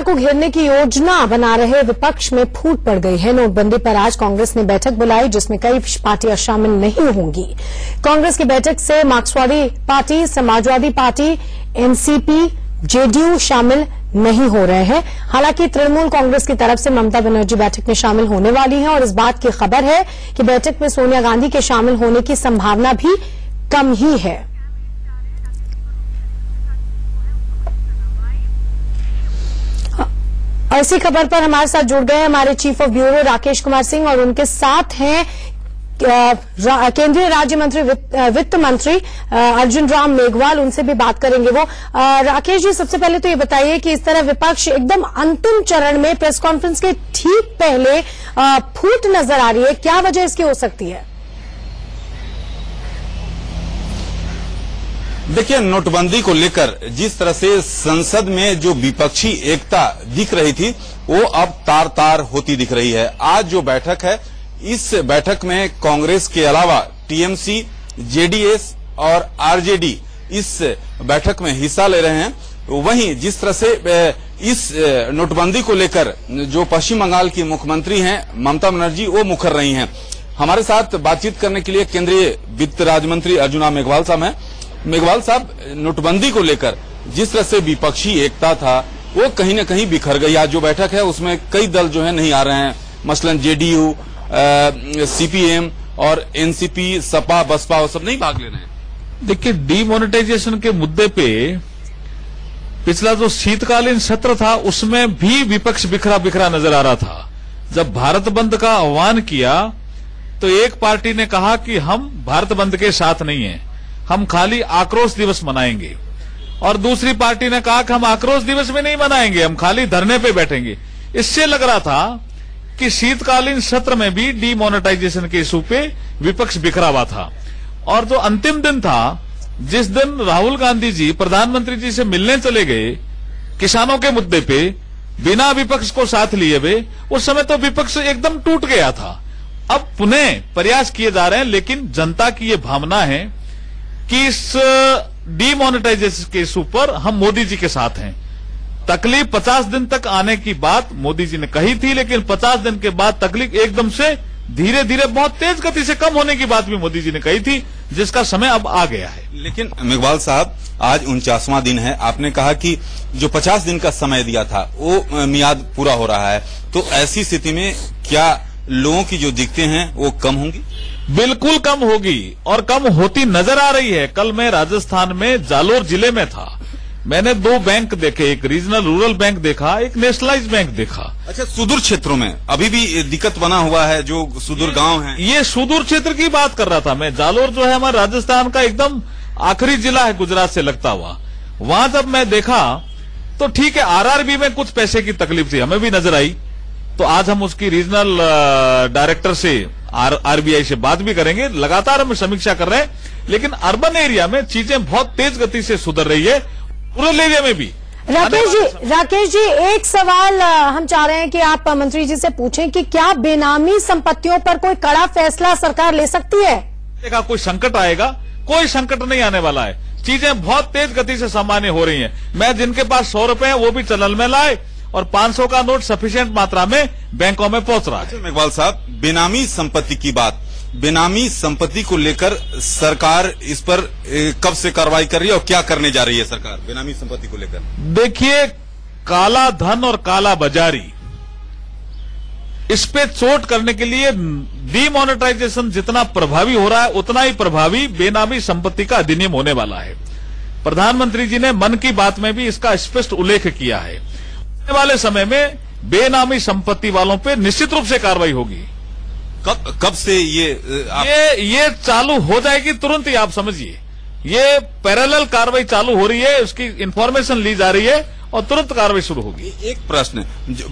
को घेरने की योजना बना रहे विपक्ष में फूट पड़ गई है। नोटबंदी पर आज कांग्रेस ने बैठक बुलाई, जिसमें कई पार्टियां शामिल नहीं होंगी। कांग्रेस की बैठक से मार्क्सवादी party, Samajwadi party, NCP, JDU शामिल नहीं हो रहे हैं। हालांकि तृणमूल कांग्रेस की तरफ से ममता बनर्जी बैठक में शामिल होने वाली हैं और इस बात की खबर है कि बैठक में सोनिया गांधी के शामिल होने की संभावना भी कम ही है। ऐसी खबर पर हमारे साथ जुड़ गए हमारे chief of bureau Rakesh Kumar Singh और उनके साथ हैं केंद्रीय राज्य मंत्री वित्त मंत्री अर्जुन राम मेघवाल। उनसे भी बात करेंगे वो। राकेश जी, सबसे पहले तो ये बताइए कि इस तरह विपक्ष एकदम अंतिम चरण में प्रेस कॉन्फ्रेंस के ठीक पहले फूट नजर आ रही है, क्या वजह इसकी हो सकती है? देखिए, नोटबंदी को लेकर जिस तरह से संसद में जो विपक्षी एकता दिख रही थी वो अब तार तार होती दिख रही है। आज जो बैठक है, इस बैठक में कांग्रेस के अलावा टीएमसी, जेडीएस और आरजेडी इस बैठक में हिस्सा ले रहे हैं। वहीं जिस तरह से इस नोटबंदी को लेकर जो पश्चिम बंगाल की मुख्यमंत्री हैं ममता बनर्जी, वो मुखर रही हैं। हमारे साथ बातचीत करने के लिए केंद्रीय वित्त राज्य मंत्री अर्जुन राम मेघवाल साहब हैं। मेघवाल साहब, नोटबंदी को लेकर जिस तरह से विपक्षी एकता था वो कहीं न कहीं बिखर गई। आज जो बैठक है उसमें कई दल जो है नहीं आ रहे हैं, मसलन जेडीयू, सीपीएम और एनसीपी, सपा, बसपा, वो सब नहीं भाग ले रहे हैं। देखिए, डीमोनेटाइजेशन के मुद्दे पे पिछला जो शीतकालीन सत्र था उसमें भी विपक्ष बिखरा बिखरा नजर आ रहा था। जब भारत बंद का आह्वान किया तो एक पार्टी ने कहा कि हम भारत बंद के साथ नहीं हैं, हम खाली आक्रोश दिवस मनाएंगे, और दूसरी पार्टी ने कहा कि हम आक्रोश दिवस में नहीं मनाएंगे, हम खाली धरने पे बैठेंगे। इससे लग रहा था कि शीतकालीन सत्र में भी डीमोनेटाइजेशन के इशू पे विपक्ष बिखरा हुआ था। और जो अंतिम दिन था, जिस दिन राहुल गांधी जी प्रधानमंत्री जी से मिलने चले गए किसानों के मुद्दे पे बिना विपक्ष को साथ लिए हुए, उस समय तो विपक्ष एकदम टूट गया था। अब पुनः प्रयास किए जा रहे हैं, लेकिन जनता की ये भावना है कि इस डीमोनेटाइजेशन के इशू पर हम मोदी जी के साथ हैं। तकलीफ 50 दिन तक आने की बात मोदी जी ने कही थी, लेकिन 50 दिन के बाद तकलीफ एकदम से धीरे धीरे बहुत तेज गति से कम होने की बात भी मोदी जी ने कही थी, जिसका समय अब आ गया है। लेकिन मेघवाल साहब, आज 49वां दिन है। आपने कहा कि जो 50 दिन का समय दिया था वो मियाद पूरा हो रहा है, तो ऐसी स्थिति में क्या लोगों की जो दिक्कतें हैं वो कम होंगी? बिल्कुल कम होगी, और कम होती नजर आ रही है। कल मैं राजस्थान में जालोर जिले में था, मैंने 2 बैंक देखे, एक रीजनल रूरल बैंक देखा, एक नेशनलाइज बैंक देखा। अच्छा, सुदूर क्षेत्रों में अभी भी दिक्कत बना हुआ है, जो सुदूर गांव हैं? ये सुदूर क्षेत्र की बात कर रहा था मैं। जालोर जो है हमारे राजस्थान का एकदम आखिरी जिला है गुजरात से लगता हुआ। वहां जब मैं देखा तो ठीक है, आरआरबी में कुछ पैसे की तकलीफ थी, हमें भी नजर आई। तो आज हम उसकी रीजनल डायरेक्टर से, आरबीआई से बात भी करेंगे। लगातार हम समीक्षा कर रहे हैं, लेकिन अर्बन एरिया में चीजें बहुत तेज गति से सुधर रही है, रूरल एरिया में भी। राकेश जी, एक सवाल हम चाह रहे हैं कि आप मंत्री जी से पूछें कि क्या बेनामी संपत्तियों पर कोई कड़ा फैसला सरकार ले सकती है? देखा, कोई संकट आएगा? कोई संकट नहीं आने वाला है। चीजें बहुत तेज गति से सामान्य हो रही हैं। मैं जिनके पास 100 रुपए है वो भी चलन में लाए, और 500 का नोट सफिशिएंट मात्रा में बैंकों में पहुंच रहा है। मेघवाल साहब, बेनामी संपत्ति की बात, बेनामी संपत्ति को लेकर सरकार इस पर कब से कार्रवाई कर रही है और क्या करने जा रही है सरकार बेनामी संपत्ति को लेकर? देखिए, काला धन और काला बाजारी, इस पे चोट करने के लिए डीमोनेटाइजेशन जितना प्रभावी हो रहा है उतना ही प्रभावी बेनामी संपत्ति का अधिनियम होने वाला है। प्रधानमंत्री जी ने मन की बात में भी इसका स्पष्ट उल्लेख किया है। आने वाले समय में बेनामी संपत्ति वालों पे निश्चित रूप से कार्रवाई होगी। कब से ये चालू हो जाएगी? तुरंत ही आप समझिए, ये पैरेलल कार्रवाई चालू हो रही है, उसकी इंफॉर्मेशन ली जा रही है और तुरंत कार्रवाई शुरू होगी। एक प्रश्न,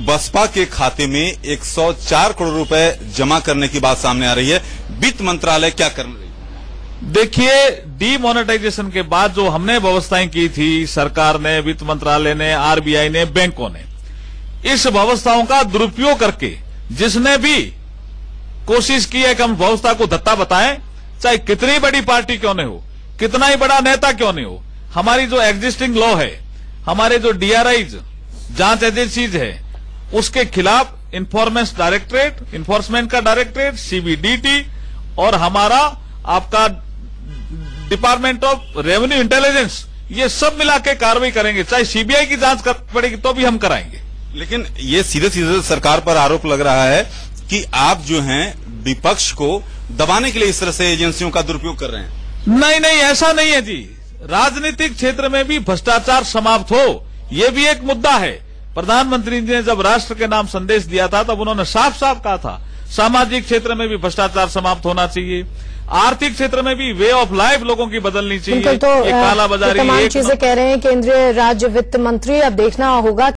बसपा के खाते में 104 करोड़ रुपए जमा करने की बात सामने आ रही है, वित्त मंत्रालय क्या कर रही है? देखिए, डीमोनेटाइजेशन के बाद जो हमने व्यवस्थाएं की थी, सरकार ने, वित्त मंत्रालय ने, आरबीआई ने, बैंकों ने, इस व्यवस्थाओं का दुरुपयोग करके जिसने भी कोशिश की है कि हम व्यवस्था को धत्ता बताएं, चाहे कितनी बड़ी पार्टी क्यों नहीं हो, कितना ही बड़ा नेता क्यों नहीं हो, हमारी जो एग्जिस्टिंग लॉ है, हमारे जो डीआरआईज जांच एजेंसीज है, उसके खिलाफ इन्फोर्समेंट का डायरेक्टरेट, सीबीडीटी और हमारा आपका डिपार्टमेंट ऑफ रेवेन्यू इंटेलिजेंस, ये सब मिला के कार्रवाई करेंगे। चाहे सीबीआई की जांच करनी पड़ेगी तो भी हम कराएंगे। लेकिन ये सीधे सीधे सरकार पर आरोप लग रहा है कि आप जो हैं विपक्ष को दबाने के लिए इस तरह से एजेंसियों का दुरुपयोग कर रहे हैं। नहीं, ऐसा नहीं है जी। राजनीतिक क्षेत्र में भी भ्रष्टाचार समाप्त हो, ये भी एक मुद्दा है। प्रधानमंत्री जी ने जब राष्ट्र के नाम संदेश दिया था तब उन्होंने साफ साफ कहा था सामाजिक क्षेत्र में भी भ्रष्टाचार समाप्त होना चाहिए, आर्थिक क्षेत्र में भी वे ऑफ लाइफ लोगों की बदलनी चाहिए। तो कालाबाजारी, तमाम चीजें कह रहे हैं केंद्रीय राज्य वित्त मंत्री। अब देखना होगा